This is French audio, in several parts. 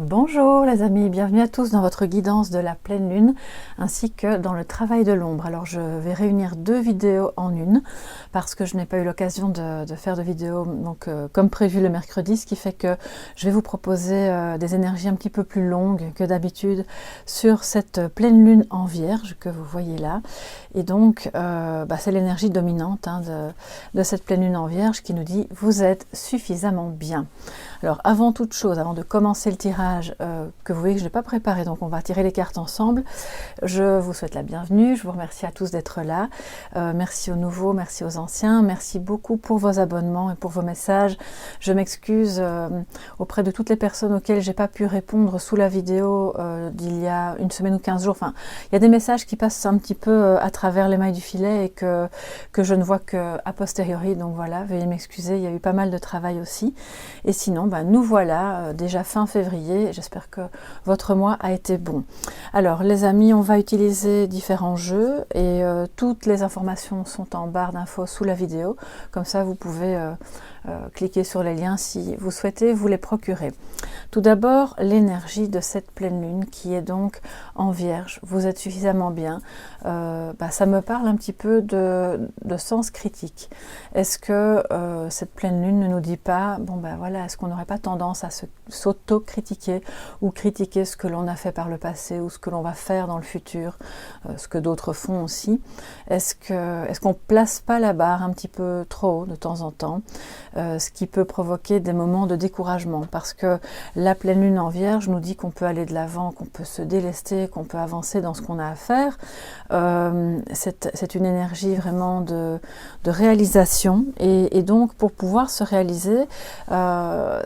Bonjour les amis, bienvenue à tous dans votre guidance de la pleine lune ainsi que dans le travail de l'ombre. Alors je vais réunir deux vidéos en une parce que je n'ai pas eu l'occasion de faire de vidéo comme prévu le mercredi, ce qui fait que je vais vous proposer des énergies un petit peu plus longues que d'habitude sur cette pleine lune en Vierge que vous voyez là. Et donc c'est l'énergie dominante de cette pleine lune en Vierge qui nous dit vous êtes suffisamment bien. Alors avant toute chose, avant de commencer le tirage que vous voyez que je n'ai pas préparé, donc on va tirer les cartes ensemble, je vous souhaite la bienvenue, je vous remercie à tous d'être là, merci aux nouveaux, merci aux anciens, merci beaucoup pour vos abonnements et pour vos messages. Je m'excuse auprès de toutes les personnes auxquelles j'ai pas pu répondre sous la vidéo d'il y a une semaine ou 15 jours, enfin il y a des messages qui passent un petit peu à travers les mailles du filet et que je ne vois que a posteriori, donc voilà, veuillez m'excuser, il y a eu pas mal de travail aussi. Et sinon, nous voilà déjà fin février, j'espère que votre mois a été bon. Alors les amis, on va utiliser différents jeux et toutes les informations sont en barre d'infos sous la vidéo, comme ça vous pouvez cliquer sur les liens si vous souhaitez vous les procurer. Tout d'abord, l'énergie de cette pleine lune qui est donc en Vierge, vous êtes suffisamment bien, ça me parle un petit peu de sens critique. Est-ce que cette pleine lune ne nous dit pas, est-ce qu'on n'aurait pas tendance à s'auto-critiquer ou critiquer ce que l'on a fait par le passé ou ce que l'on va faire dans le futur, ce que d'autres font aussi. Est-ce qu'on place pas la barre un petit peu trop haut de temps en temps, ce qui peut provoquer des moments de découragement, parce que la pleine lune en Vierge nous dit qu'on peut aller de l'avant, qu'on peut se délester, qu'on peut avancer dans ce qu'on a à faire. C'est une énergie vraiment de réalisation et donc pour pouvoir se réaliser,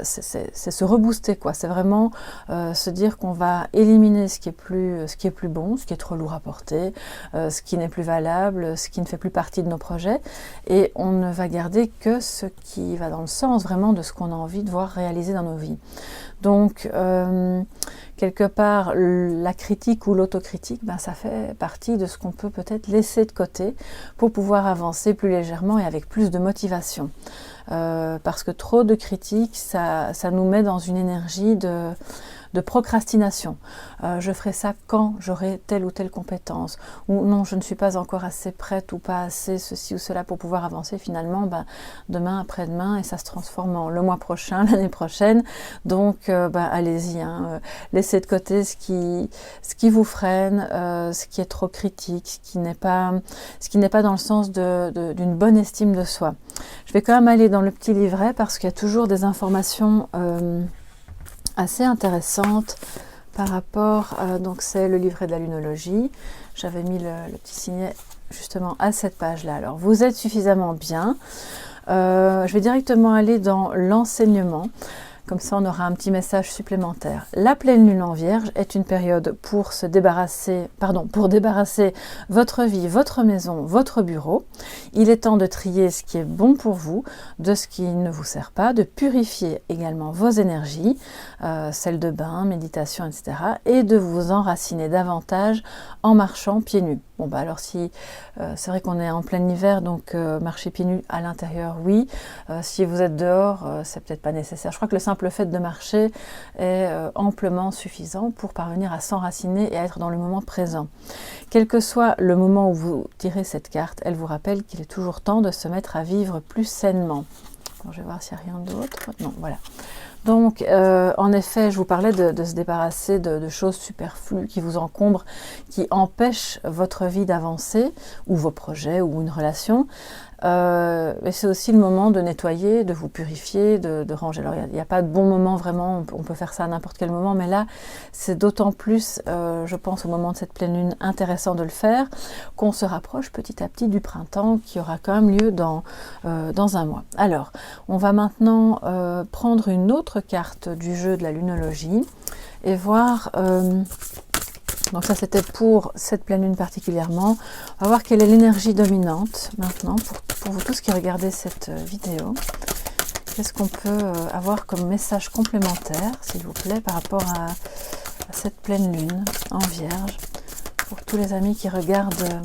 c'est se rebooster, quoi. C'est vraiment se dire qu'on va éliminer ce qui est plus bon, ce qui est trop lourd à porter, ce qui n'est plus valable, ce qui ne fait plus partie de nos projets, et on ne va garder que ce qui va dans le sens vraiment de ce qu'on a envie de voir réaliser dans nos vies. Donc quelque part la critique ou l'autocritique, ça fait partie de ce qu'on peut peut-être laisser de côté pour pouvoir avancer plus légèrement et avec plus de motivation. Parce que trop de critiques, ça nous met dans une énergie de procrastination. Je ferai ça quand j'aurai telle ou telle compétence, ou non, je ne suis pas encore assez prête ou pas assez ceci ou cela pour pouvoir avancer. Finalement, demain, après-demain, et ça se transforme en le mois prochain, l'année prochaine. Donc, allez-y, laissez de côté ce qui vous freine, ce qui est trop critique, ce qui n'est pas dans le sens d'une bonne estime de soi. Je vais quand même aller dans le petit livret parce qu'il y a toujours des informations assez intéressante par rapport, donc c'est le livret de la lunologie, j'avais mis le petit signet justement à cette page là. Alors vous êtes suffisamment bien, je vais directement aller dans l'enseignement, comme ça on aura un petit message supplémentaire. La pleine lune en Vierge est une période pour débarrasser votre vie, votre maison, votre bureau. Il est temps de trier ce qui est bon pour vous, de ce qui ne vous sert pas, de purifier également vos énergies, celles de bain, méditation, etc. et de vous enraciner davantage en marchant pieds nus. Alors si c'est vrai qu'on est en plein hiver, donc marcher pieds nus à l'intérieur, oui. Si vous êtes dehors, c'est peut-être pas nécessaire. Je crois que le simple fait de marcher est amplement suffisant pour parvenir à s'enraciner et à être dans le moment présent. Quel que soit le moment où vous tirez cette carte, elle vous rappelle qu'il est toujours temps de se mettre à vivre plus sainement. Alors, je vais voir s'il n'y a rien d'autre. Non, voilà. Donc, en effet, je vous parlais de se débarrasser de choses superflues qui vous encombrent, qui empêchent votre vie d'avancer, ou vos projets, ou une relation. Mais c'est aussi le moment de nettoyer, de vous purifier, de ranger. Alors, il n'y a pas de bon moment vraiment, on peut faire ça à n'importe quel moment, mais là, c'est d'autant plus, je pense, au moment de cette pleine lune, intéressant de le faire, qu'on se rapproche petit à petit du printemps, qui aura quand même lieu dans un mois. Alors, on va maintenant prendre une autre carte du jeu de la lunologie, et voir... donc ça c'était pour cette pleine lune particulièrement. On va voir quelle est l'énergie dominante maintenant pour vous tous qui regardez cette vidéo. Qu'est-ce qu'on peut avoir comme message complémentaire, s'il vous plaît, par rapport à cette pleine lune en Vierge, pour tous les amis qui regardent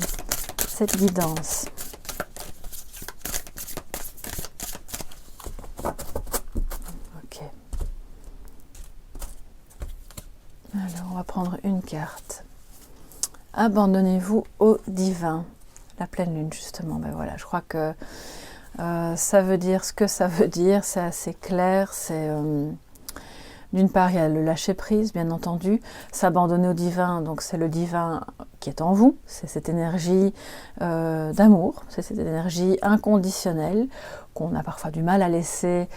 cette guidance. Ok. carte. Abandonnez-vous au divin. La pleine lune, justement. Ben voilà, je crois que ça veut dire ce que ça veut dire. C'est assez clair. C'est d'une part, il y a le lâcher prise, bien entendu. S'abandonner au divin, donc c'est le divin qui est en vous. C'est cette énergie d'amour. C'est cette énergie inconditionnelle qu'on a parfois du mal à laisser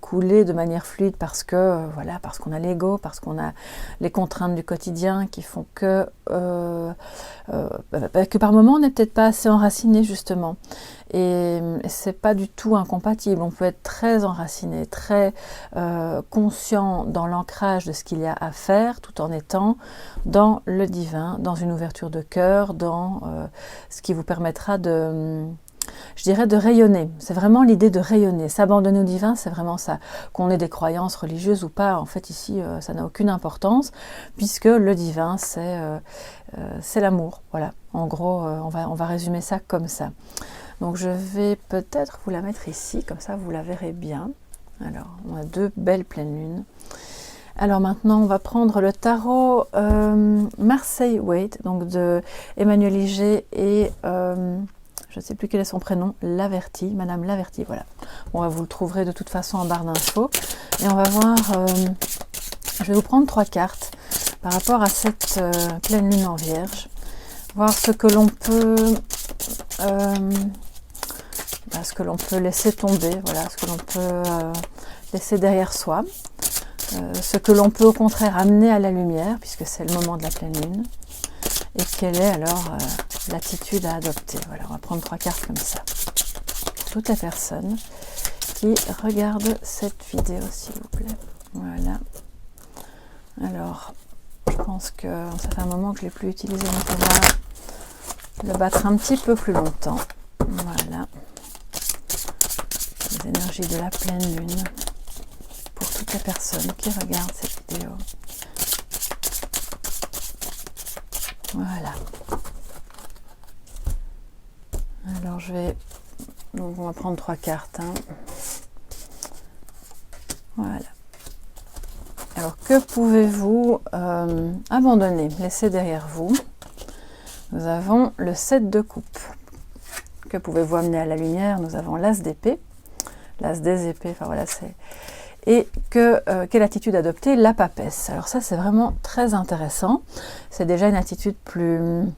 couler de manière fluide parce que voilà, parce qu'on a l'ego, parce qu'on a les contraintes du quotidien qui font que par moments on n'est peut-être pas assez enraciné justement. Et c'est pas du tout incompatible. On peut être très enraciné, très conscient dans l'ancrage de ce qu'il y a à faire, tout en étant dans le divin, dans une ouverture de cœur, dans ce qui vous permettra de, je dirais, de rayonner. C'est vraiment l'idée de rayonner. S'abandonner au divin, c'est vraiment ça. Qu'on ait des croyances religieuses ou pas, en fait ici, ça n'a aucune importance, puisque le divin, c'est l'amour. Voilà. En gros, on va résumer ça comme ça. Donc je vais peut-être vous la mettre ici, comme ça vous la verrez bien. Alors, on a 2 belles pleines lunes. Alors maintenant, on va prendre le tarot Marseille Waite, donc de Emmanuel Liger et je ne sais plus quel est son prénom, Laverty, Madame Laverty, voilà. Bon, vous le trouverez de toute façon en barre d'infos. Et on va voir, je vais vous prendre 3 cartes par rapport à cette pleine lune en Vierge. Voir ce que l'on peut laisser tomber, voilà, ce que l'on peut laisser derrière soi, ce que l'on peut au contraire amener à la lumière, puisque c'est le moment de la pleine lune, et quelle est alors l'attitude à adopter. Voilà, on va prendre 3 cartes comme ça. Pour toutes les personnes qui regardent cette vidéo, s'il vous plaît. Voilà. Alors, je pense que ça fait un moment que je ne l'ai plus utilisé, donc on va le battre un petit peu plus longtemps. Voilà. Les énergies de la pleine lune pour toutes les personnes qui regardent cette vidéo. Voilà. Alors donc on va prendre 3 cartes. Hein. Voilà. Alors que pouvez-vous abandonner, laisser derrière vous? Nous avons le 7 de coupe. Que pouvez-vous amener à la lumière? Nous avons l'as d'épée, l'as des épées, enfin voilà, c'est... Et quelle attitude adopter? La papesse. Alors ça, c'est vraiment très intéressant. C'est déjà une attitude plus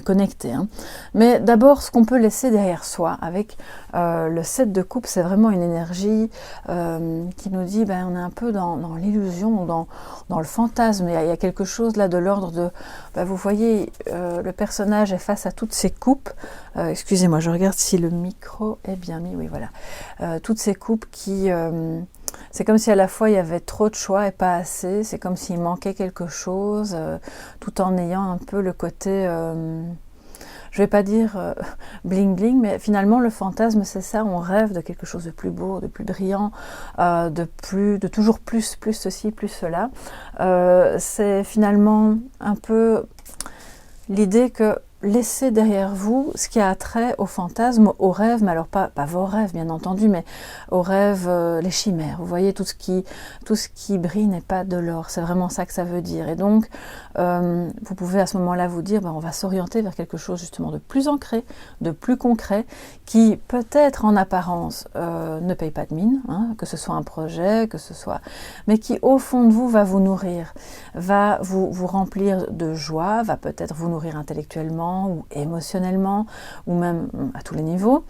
connectée. Hein. Mais d'abord, ce qu'on peut laisser derrière soi avec le 7 de coupe, c'est vraiment une énergie qui nous dit, on est un peu dans l'illusion, dans le fantasme. Il y a quelque chose là de l'ordre de... vous voyez, le personnage est face à toutes ces coupes. Excusez-moi, je regarde si le micro est bien mis. Oui, voilà. Toutes ces coupes qui... c'est comme si à la fois il y avait trop de choix et pas assez, c'est comme s'il manquait quelque chose, tout en ayant un peu le côté, je vais pas dire bling bling, mais finalement le fantasme c'est ça, on rêve de quelque chose de plus beau, de plus brillant, de toujours plus ceci, plus cela. C'est finalement un peu l'idée que laissez derrière vous ce qui a trait au fantasme, aux rêves, mais alors pas vos rêves bien entendu, mais aux rêves, les chimères. Vous voyez, tout ce qui brille n'est pas de l'or, c'est vraiment ça que ça veut dire. Et donc, vous pouvez à ce moment-là vous dire, on va s'orienter vers quelque chose justement de plus ancré, de plus concret, qui peut-être en apparence ne paye pas de mine, hein, que ce soit un projet, que ce soit, mais qui au fond de vous va vous nourrir, va vous remplir de joie, va peut-être vous nourrir intellectuellement, ou émotionnellement, ou même à tous les niveaux,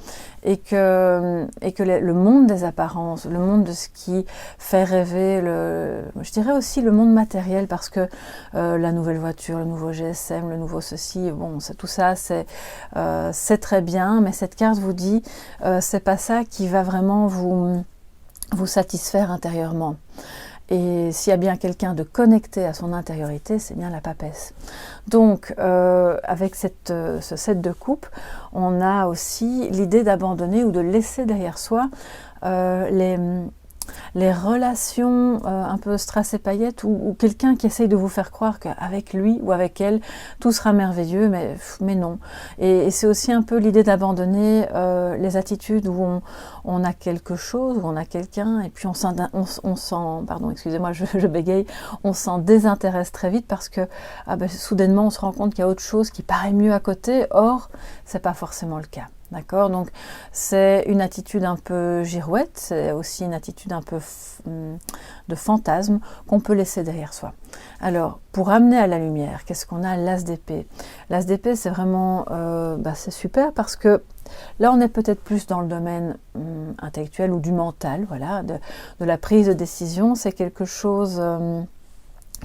et que le monde des apparences, le monde de ce qui fait rêver, je dirais aussi le monde matériel, parce que la nouvelle voiture, le nouveau GSM, le nouveau ceci, tout ça, c'est très bien, mais cette carte vous dit, c'est pas ça qui va vraiment vous satisfaire intérieurement. Et s'il y a bien quelqu'un de connecté à son intériorité, c'est bien la papesse. Donc, avec ce 7 de coupe, on a aussi l'idée d'abandonner ou de laisser derrière soi les relations un peu strass et paillettes ou quelqu'un qui essaye de vous faire croire qu'avec lui ou avec elle, tout sera merveilleux, mais non. Et c'est aussi un peu l'idée d'abandonner les attitudes où on a quelque chose, où on a quelqu'un, et puis on s'en, pardon, excusez-moi, je bégaye, on s'en désintéresse très vite parce que soudainement on se rend compte qu'il y a autre chose qui paraît mieux à côté, or c'est pas forcément le cas. D'accord, donc c'est une attitude un peu girouette, c'est aussi une attitude un peu de fantasme qu'on peut laisser derrière soi. Alors, pour amener à la lumière, qu'est-ce qu'on a? L'as d'épée. L'as d'épée, c'est vraiment, c'est super parce que là, on est peut-être plus dans le domaine intellectuel ou du mental, voilà, de la prise de décision. C'est quelque chose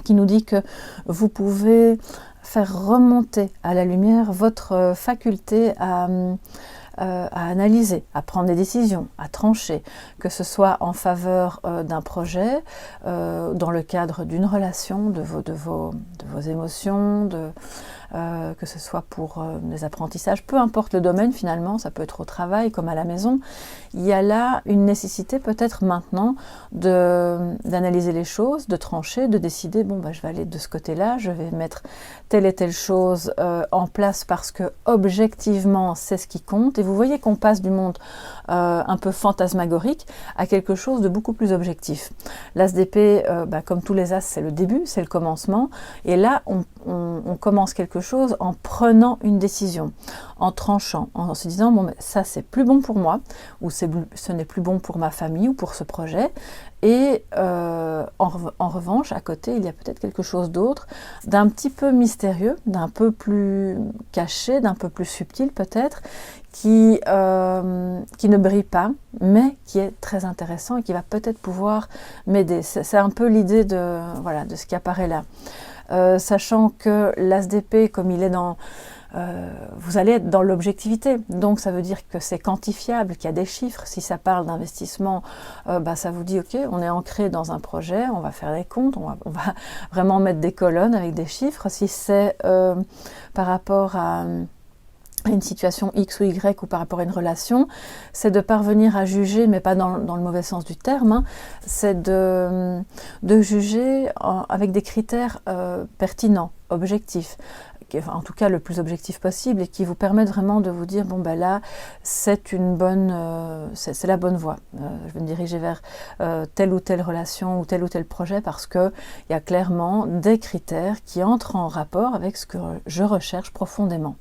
qui nous dit que vous pouvez faire remonter à la lumière votre faculté à analyser, à prendre des décisions, à trancher, que ce soit en faveur d'un projet, dans le cadre d'une relation, de vos émotions, que ce soit pour des apprentissages, peu importe le domaine finalement, ça peut être au travail comme à la maison, il y a là une nécessité peut-être maintenant d'analyser les choses, de trancher, de décider, je vais aller de ce côté-là, je vais mettre telle et telle chose en place parce que objectivement c'est ce qui compte. Et vous voyez qu'on passe du monde un peu fantasmagorique à quelque chose de beaucoup plus objectif. L'as d'épée, comme tous les as, c'est le début, c'est le commencement. Et là, on commence quelque chose en prenant une décision, en tranchant, en se disant ça c'est plus bon pour moi, ou ce n'est plus bon pour ma famille ou pour ce projet. Et en revanche, à côté, il y a peut-être quelque chose d'autre, d'un petit peu mystérieux, d'un peu plus caché, d'un peu plus subtil peut-être, qui ne brille pas, mais qui est très intéressant et qui va peut-être pouvoir m'aider. C'est un peu l'idée de ce qui apparaît là. Sachant que l'as d'épée, comme il est dans... vous allez être dans l'objectivité, donc ça veut dire que c'est quantifiable, qu'il y a des chiffres. Si ça parle d'investissement, ça vous dit ok, on est ancré dans un projet, on va faire des comptes, on va vraiment mettre des colonnes avec des chiffres. Si c'est par rapport à une situation X ou Y ou par rapport à une relation, c'est de parvenir à juger, mais pas dans le mauvais sens du terme, c'est de juger avec des critères pertinents, objectifs, en tout cas le plus objectif possible, et qui vous permettent vraiment de vous dire là c'est une bonne c'est la bonne voie, je vais me diriger vers telle ou telle relation ou tel projet parce que il y a clairement des critères qui entrent en rapport avec ce que je recherche profondément.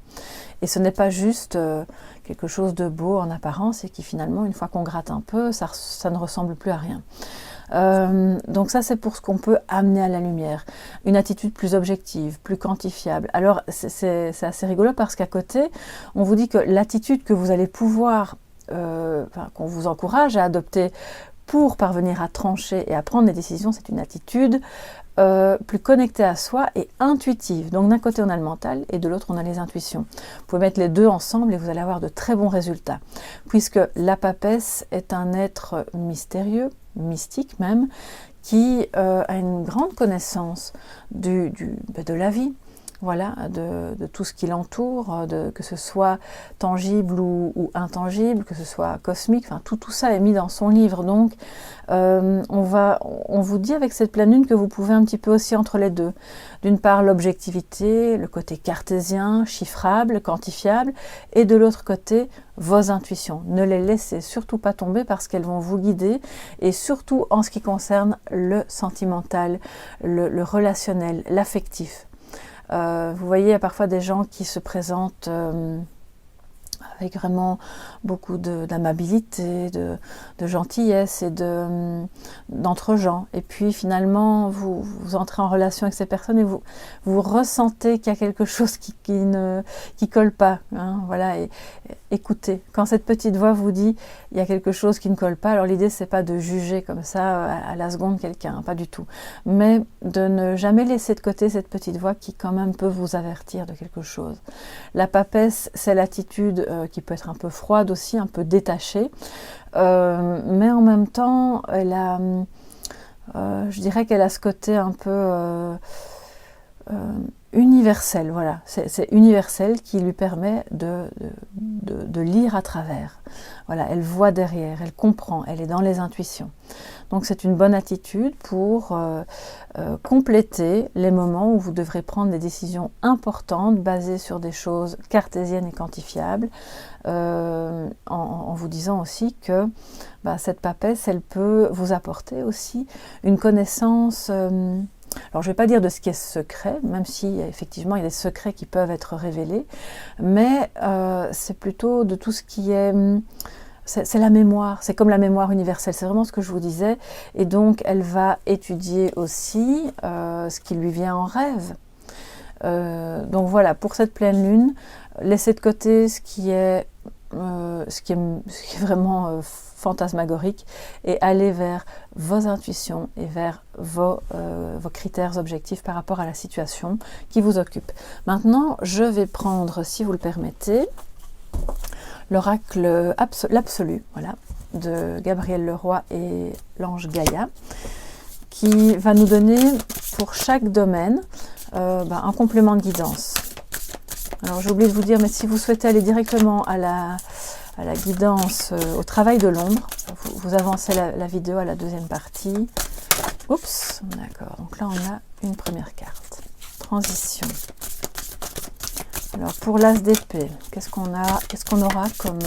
Et ce n'est pas juste quelque chose de beau en apparence et qui finalement, une fois qu'on gratte un peu, ça ne ressemble plus à rien. Donc ça, c'est pour ce qu'on peut amener à la lumière. Une attitude plus objective, plus quantifiable. Alors, c'est assez rigolo parce qu'à côté, on vous dit que l'attitude que vous allez pouvoir, qu'on vous encourage à adopter pour parvenir à trancher et à prendre des décisions, c'est une attitude plus connectée à soi et intuitive. Donc d'un côté on a le mental et de l'autre on a les intuitions. Vous pouvez mettre les deux ensemble et vous allez avoir de très bons résultats. Puisque la papesse est un être mystérieux, mystique même, qui a une grande connaissance de la vie. Voilà, de tout ce qui l'entoure, que ce soit tangible ou intangible, que ce soit cosmique, tout ça est mis dans son livre. Donc, on vous dit avec cette pleine lune que vous pouvez un petit peu aussi entre les deux. D'une part, l'objectivité, le côté cartésien, chiffrable, quantifiable, et de l'autre côté, vos intuitions. Ne les laissez surtout pas tomber parce qu'elles vont vous guider, et surtout en ce qui concerne le sentimental, le relationnel, l'affectif. Vous voyez, il y a parfois des gens qui se présentent avec vraiment beaucoup d'amabilité, de gentillesse et d'entre-gens. Et puis finalement, vous entrez en relation avec ces personnes et vous ressentez qu'il y a quelque chose qui colle pas. Voilà, et écoutez. Quand cette petite voix vous dit il y a quelque chose qui ne colle pas, alors l'idée c'est pas de juger comme ça à la seconde quelqu'un, pas du tout. Mais de ne jamais laisser de côté cette petite voix qui quand même peut vous avertir de quelque chose. La papesse, c'est l'attitude qui peut être un peu froide aussi, un peu détachée, mais en même temps, je dirais qu'elle a ce côté un peu universel, voilà, c'est universel qui lui permet de lire à travers. Voilà, elle voit derrière, elle comprend, elle est dans les intuitions. Donc c'est une bonne attitude pour compléter les moments où vous devrez prendre des décisions importantes basées sur des choses cartésiennes et quantifiables, en vous disant aussi que cette papesse, elle peut vous apporter aussi une connaissance, alors je ne vais pas dire de ce qui est secret, même si effectivement il y a des secrets qui peuvent être révélés, mais c'est plutôt de tout ce qui est... C'est la mémoire, c'est comme la mémoire universelle, c'est vraiment ce que je vous disais, et donc elle va étudier aussi ce qui lui vient en rêve. Donc voilà, pour cette pleine lune, laissez de côté ce qui est vraiment fantasmagorique et aller vers vos intuitions et vers vos critères objectifs par rapport à la situation qui vous occupe. Maintenant, je vais prendre, si vous le permettez, l'oracle l'absolu, voilà, de Gabriel Leroy et l'ange Gaïa, qui va nous donner pour chaque domaine un complément de guidance. Alors j'ai oublié de vous dire, mais si vous souhaitez aller directement à la guidance, au travail de l'ombre, vous avancez la vidéo à la deuxième partie. Oups, d'accord, donc là on a une première carte. Transition. Alors pour l'as d'épée, qu'est-ce qu'on aura comme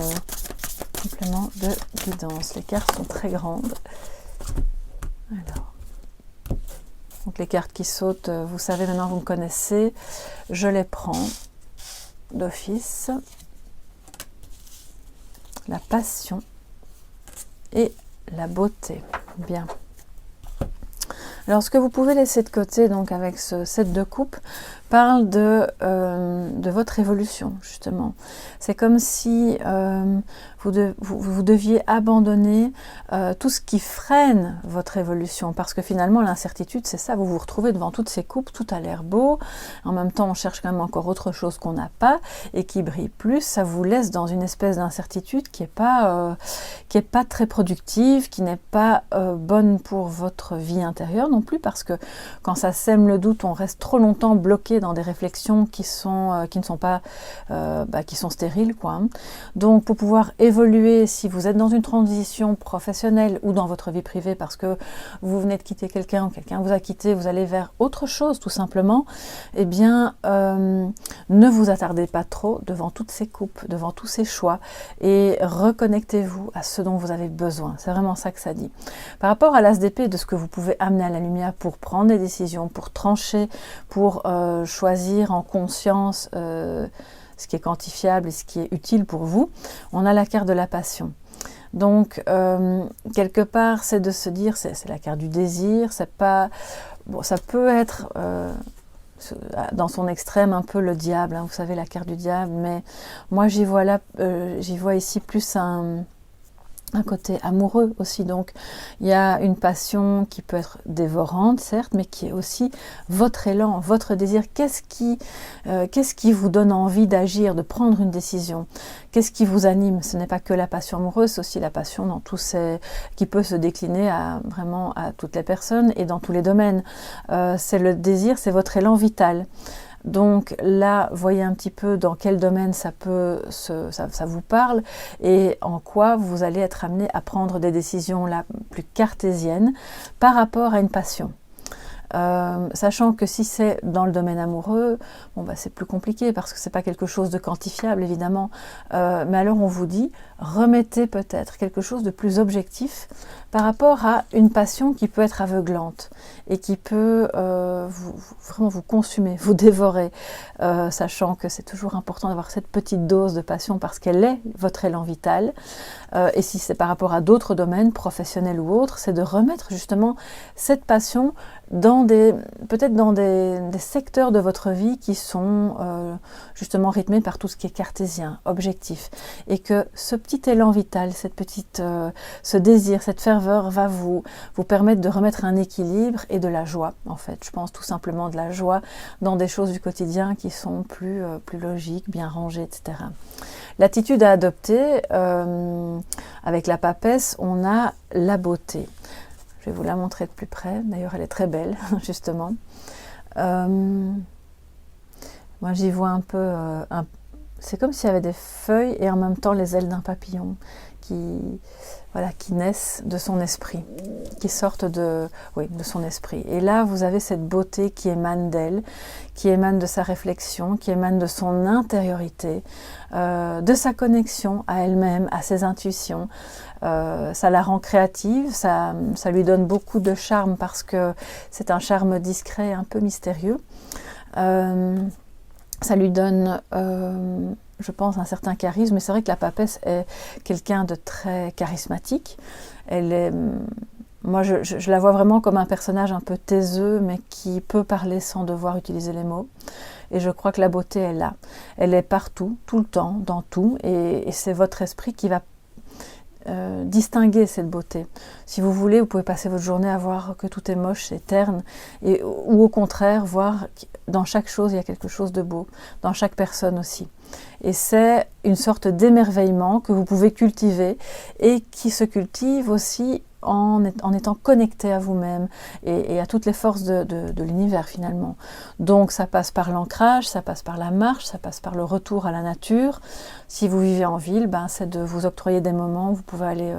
complément de guidance? Les cartes sont très grandes. Alors, donc les cartes qui sautent, vous savez maintenant, vous me connaissez. Je les prends d'office. La passion et la beauté. Bien. Alors ce que vous pouvez laisser de côté donc avec ce set de coupe parle de votre évolution justement. C'est comme si vous deviez abandonner tout ce qui freine votre évolution, parce que finalement l'incertitude c'est ça, vous vous retrouvez devant toutes ces coupes, tout a l'air beau, en même temps on cherche quand même encore autre chose qu'on n'a pas et qui brille plus, ça vous laisse dans une espèce d'incertitude qui est pas très productive, qui n'est pas bonne pour votre vie intérieure non plus, parce que quand ça sème le doute, on reste trop longtemps bloqué dans des réflexions qui sont stériles, quoi. Hein. Donc pour pouvoir évoluer, si vous êtes dans une transition professionnelle ou dans votre vie privée parce que vous venez de quitter quelqu'un ou quelqu'un vous a quitté, vous allez vers autre chose tout simplement, eh bien ne vous attardez pas trop devant toutes ces coupes, devant tous ces choix, et reconnectez-vous à ce dont vous avez besoin. C'est vraiment ça que ça dit. Par rapport à l'as d'épée, de ce que vous pouvez amener à la lumière pour prendre des décisions, pour trancher, pour choisir en conscience ce qui est quantifiable et ce qui est utile pour vous, on a la carte de la passion. Donc, quelque part, c'est de se dire, c'est la carte du désir, c'est pas... Bon, ça peut être, dans son extrême, un peu le diable, hein, vous savez, la carte du diable, mais moi, j'y vois ici plus un côté amoureux aussi. Donc il y a une passion qui peut être dévorante certes, mais qui est aussi votre élan, votre désir. Qu'est-ce qui vous donne envie d'agir, de prendre une décision? Qu'est-ce qui vous anime? Ce n'est pas que la passion amoureuse, c'est aussi la passion dans tous ces, qui peut se décliner vraiment à toutes les personnes et dans tous les domaines. C'est le désir, c'est votre élan vital. Donc là, voyez un petit peu dans quel domaine ça vous parle et en quoi vous allez être amené à prendre des décisions là plus cartésiennes par rapport à une passion. Sachant que si c'est dans le domaine amoureux, c'est plus compliqué parce que c'est pas quelque chose de quantifiable évidemment, mais alors on vous dit, remettez peut-être quelque chose de plus objectif par rapport à une passion qui peut être aveuglante et qui peut vraiment vous consumer, vous dévorer, sachant que c'est toujours important d'avoir cette petite dose de passion parce qu'elle est votre élan vital, et si c'est par rapport à d'autres domaines, professionnels ou autres, c'est de remettre justement cette passion peut-être dans des secteurs de votre vie qui sont justement rythmés par tout ce qui est cartésien, objectif, et que ce petit élan vital, ce désir, cette ferveur va vous permettre de remettre un équilibre et de la joie, en fait. Je pense tout simplement de la joie dans des choses du quotidien qui sont plus logiques, bien rangées, etc. L'attitude à adopter, avec la papesse, on a la beauté. Je vais vous la montrer de plus près. D'ailleurs, elle est très belle, justement. Moi, j'y vois un peu c'est comme s'il y avait des feuilles et en même temps les ailes d'un papillon qui, voilà, qui naissent de son esprit, qui sortent de son esprit. Et là, vous avez cette beauté qui émane d'elle, qui émane de sa réflexion, qui émane de son intériorité, de sa connexion à elle-même, à ses intuitions. Ça la rend créative, ça lui donne beaucoup de charme parce que c'est un charme discret, un peu mystérieux. Ça lui donne, je pense, un certain charisme. Mais c'est vrai que la papesse est quelqu'un de très charismatique. Elle est, moi, je la vois vraiment comme un personnage un peu taiseux, mais qui peut parler sans devoir utiliser les mots. Et je crois que la beauté est là. Elle est partout, tout le temps, dans tout. Et c'est votre esprit qui va distinguer cette beauté. Si vous voulez, vous pouvez passer votre journée à voir que tout est moche, c'est terne, ou au contraire, voir dans chaque chose, il y a quelque chose de beau, dans chaque personne aussi. Et c'est une sorte d'émerveillement que vous pouvez cultiver et qui se cultive aussi en étant connecté à vous-même et à toutes les forces de l'univers finalement. Donc ça passe par l'ancrage, ça passe par la marche, ça passe par le retour à la nature. Si vous vivez en ville, c'est de vous octroyer des moments où vous pouvez aller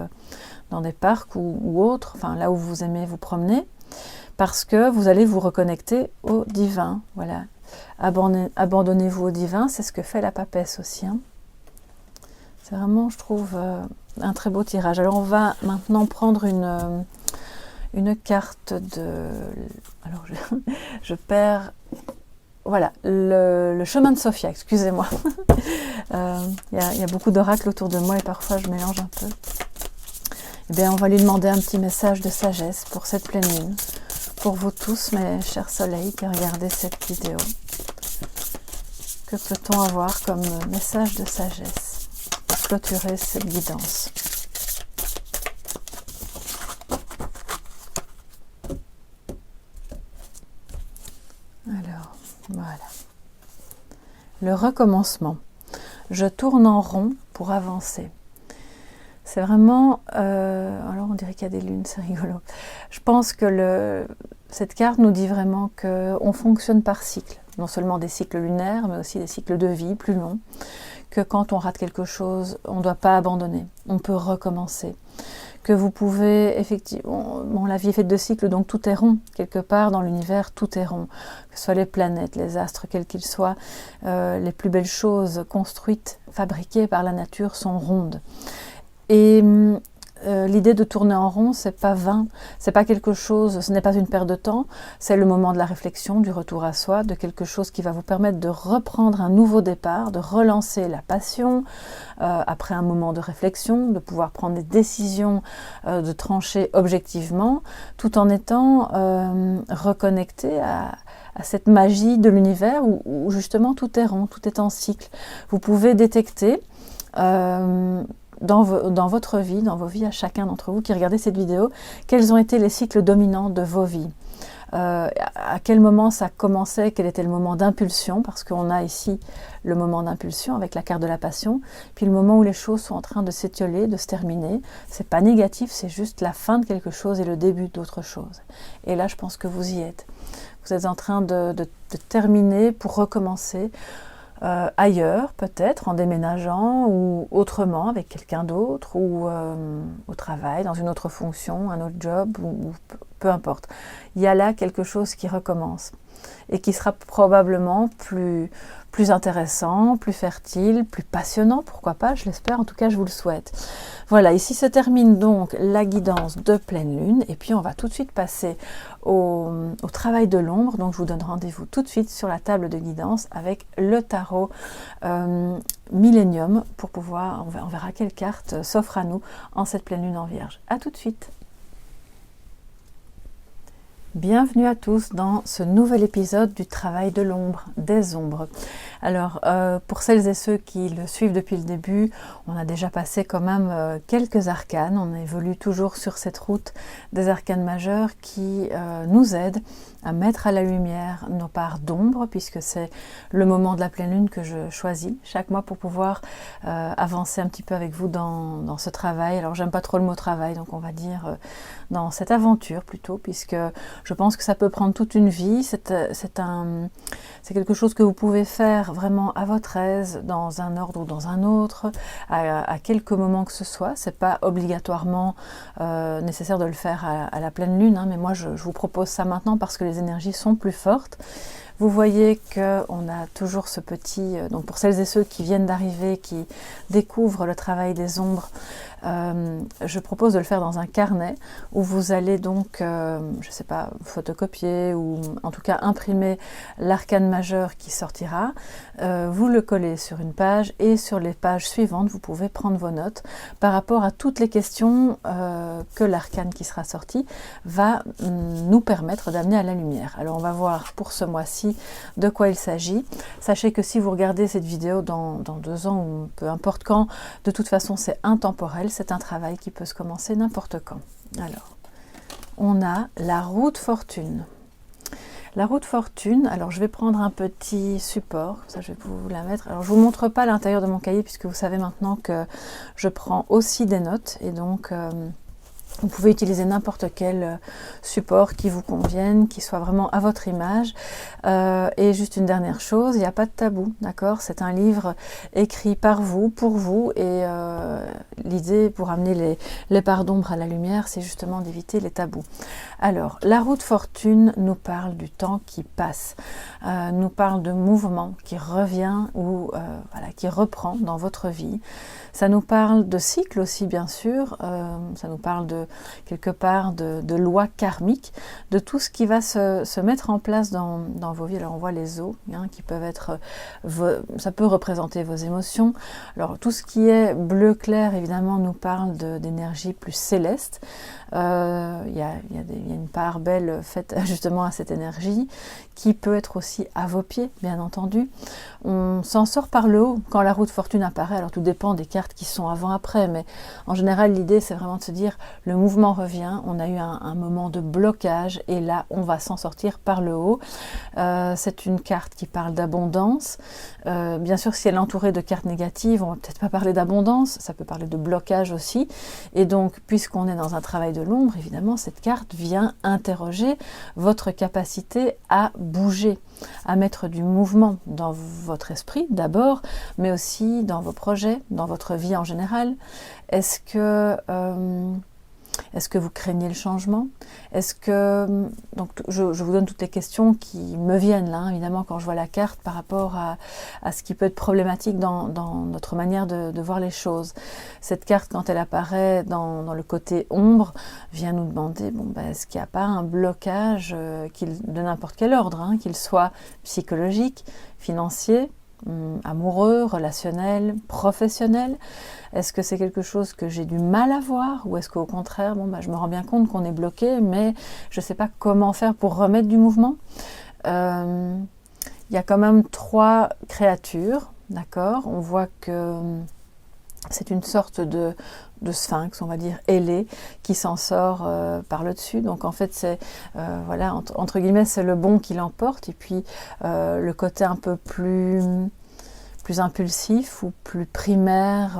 dans des parcs ou autres, enfin là où vous aimez vous promener, parce que vous allez vous reconnecter au divin. Voilà. Abandonnez-vous au divin, c'est ce que fait la papesse aussi. Hein. C'est vraiment, je trouve, un très beau tirage. Alors on va maintenant prendre une carte de... Alors je perds... Voilà, le chemin de Sophia, excusez-moi. Il y a beaucoup d'oracles autour de moi et parfois je mélange un peu. Eh bien, on va lui demander un petit message de sagesse pour cette pleine lune. Pour vous tous, mes chers soleils qui regardez cette vidéo. Que peut-on avoir comme message de sagesse pour clôturer cette guidance? Alors, voilà. Le recommencement. Je tourne en rond pour avancer. C'est vraiment... alors on dirait qu'il y a des lunes, c'est rigolo. Je pense que cette carte nous dit vraiment qu'on fonctionne par cycle. Non seulement des cycles lunaires, mais aussi des cycles de vie plus longs. Que quand on rate quelque chose, on ne doit pas abandonner. On peut recommencer. Que vous pouvez, effectivement... Bon, la vie est faite de cycles, donc tout est rond. Quelque part dans l'univers, tout est rond. Que ce soit les planètes, les astres, quels qu'ils soient, les plus belles choses construites, fabriquées par la nature sont rondes. Et l'idée de tourner en rond, c'est pas vain, c'est pas quelque chose, ce n'est pas une perte de temps, c'est le moment de la réflexion, du retour à soi, de quelque chose qui va vous permettre de reprendre un nouveau départ, de relancer la passion, après un moment de réflexion, de pouvoir prendre des décisions, de trancher objectivement, tout en étant reconnecté à cette magie de l'univers où justement tout est rond, tout est en cycle. Vous pouvez détecter dans votre vie, dans vos vies, à chacun d'entre vous qui regardez cette vidéo, quels ont été les cycles dominants de vos vies. À quel moment ça commençait, quel était le moment d'impulsion, parce qu'on a ici le moment d'impulsion avec la carte de la passion, puis le moment où les choses sont en train de s'étioler, de se terminer. C'est pas négatif, c'est juste la fin de quelque chose et le début d'autre chose. Et là, je pense que vous y êtes. Vous êtes en train de terminer pour recommencer. Ailleurs, peut-être, en déménageant ou autrement, avec quelqu'un d'autre, ou au travail, dans une autre fonction, un autre job, ou peu importe. Il y a là quelque chose qui recommence et qui sera probablement plus intéressant, plus fertile, plus passionnant, pourquoi pas, je l'espère, en tout cas je vous le souhaite. Voilà, ici se termine donc la guidance de pleine lune et puis on va tout de suite passer au travail de l'ombre. Donc je vous donne rendez-vous tout de suite sur la table de guidance avec le tarot Millennium pour pouvoir, on verra quelle carte s'offre à nous en cette pleine lune en Vierge. À tout de suite. Bienvenue à tous dans ce nouvel épisode du travail de l'ombre, des ombres. Alors, pour celles et ceux qui le suivent depuis le début, on a déjà passé quand même quelques arcanes. On évolue toujours sur cette route des arcanes majeurs qui nous aident à mettre à la lumière nos parts d'ombre, puisque c'est le moment de la pleine lune que je choisis chaque mois pour pouvoir avancer un petit peu avec vous dans ce travail. Alors j'aime pas trop le mot travail, donc on va dire dans cette aventure plutôt, puisque je pense que ça peut prendre toute une vie. C'est quelque chose que vous pouvez faire vraiment à votre aise, dans un ordre ou dans un autre, à quelques moments que ce soit. C'est pas obligatoirement nécessaire de le faire à la pleine lune, hein, mais moi je vous propose ça maintenant parce que les énergies sont plus fortes. Vous voyez qu'on a toujours ce petit, donc pour celles et ceux qui viennent d'arriver, qui découvrent le travail des ombres, je propose de le faire dans un carnet où vous allez donc, je ne sais pas, photocopier ou en tout cas imprimer l'arcane majeur qui sortira. Vous le collez sur une page et sur les pages suivantes, vous pouvez prendre vos notes par rapport à toutes les questions que l'arcane qui sera sorti va nous permettre d'amener à la lumière. Alors on va voir pour ce mois-ci de quoi il s'agit. Sachez que si vous regardez cette vidéo dans 2 ans ou peu importe quand, de toute façon c'est intemporel, c'est un travail qui peut se commencer n'importe quand. Alors, on a la roue de fortune. La roue de fortune, alors je vais prendre un petit support, ça je vais vous la mettre. Alors je vous montre pas l'intérieur de mon cahier puisque vous savez maintenant que je prends aussi des notes et donc vous pouvez utiliser n'importe quel support qui vous convienne, qui soit vraiment à votre image. Et juste une dernière chose, il n'y a pas de tabou, d'accord? C'est un livre écrit par vous, pour vous, et l'idée pour amener les parts d'ombre à la lumière, c'est justement d'éviter les tabous. Alors, la roue de fortune nous parle du temps qui passe, nous parle de mouvement qui revient ou voilà, qui reprend dans votre vie. Ça nous parle de cycle aussi, bien sûr, ça nous parle de quelque part de lois karmiques, de tout ce qui va se mettre en place dans vos vies. Alors on voit les eaux hein, qui peuvent être, ça peut représenter vos émotions. Alors tout ce qui est bleu clair évidemment nous parle d'énergie plus céleste. Il y a une part belle faite justement à cette énergie qui peut être aussi à vos pieds, bien entendu. On s'en sort par le haut quand la roue de fortune apparaît. Alors tout dépend des cartes qui sont avant-après, mais en général l'idée c'est vraiment de se dire le mouvement revient, on a eu un moment de blocage et là on va s'en sortir par le haut. C'est une carte qui parle d'abondance. Bien sûr si elle est entourée de cartes négatives, on va peut-être pas parler d'abondance, ça peut parler de blocage aussi. Et donc puisqu'on est dans un travail de l'ombre, évidemment cette carte vient interroger votre capacité à bouger, à mettre du mouvement dans votre esprit d'abord, mais aussi dans vos projets, dans votre vie en général. Est-ce que vous craignez le changement? Est-ce que... Donc, je vous donne toutes les questions qui me viennent là, évidemment, quand je vois la carte par rapport à ce qui peut être problématique dans notre manière de voir les choses. Cette carte, quand elle apparaît dans le côté ombre, vient nous demander, bon, ben, est-ce qu'il n'y a pas un blocage de n'importe quel ordre, hein, qu'il soit psychologique, financier, amoureux, relationnel, professionnel? Est-ce que c'est quelque chose que j'ai du mal à voir ou est-ce qu'au contraire, bon, bah, je me rends bien compte qu'on est bloqué, mais je ne sais pas comment faire pour remettre du mouvement? Il y a quand même 3 créatures, d'accord? On voit que c'est une sorte de sphinx, on va dire, ailé, qui s'en sort par le dessus. Donc en fait, c'est, voilà, entre guillemets, c'est le bon qui l'emporte. Et puis le côté un peu plus impulsif ou plus primaire,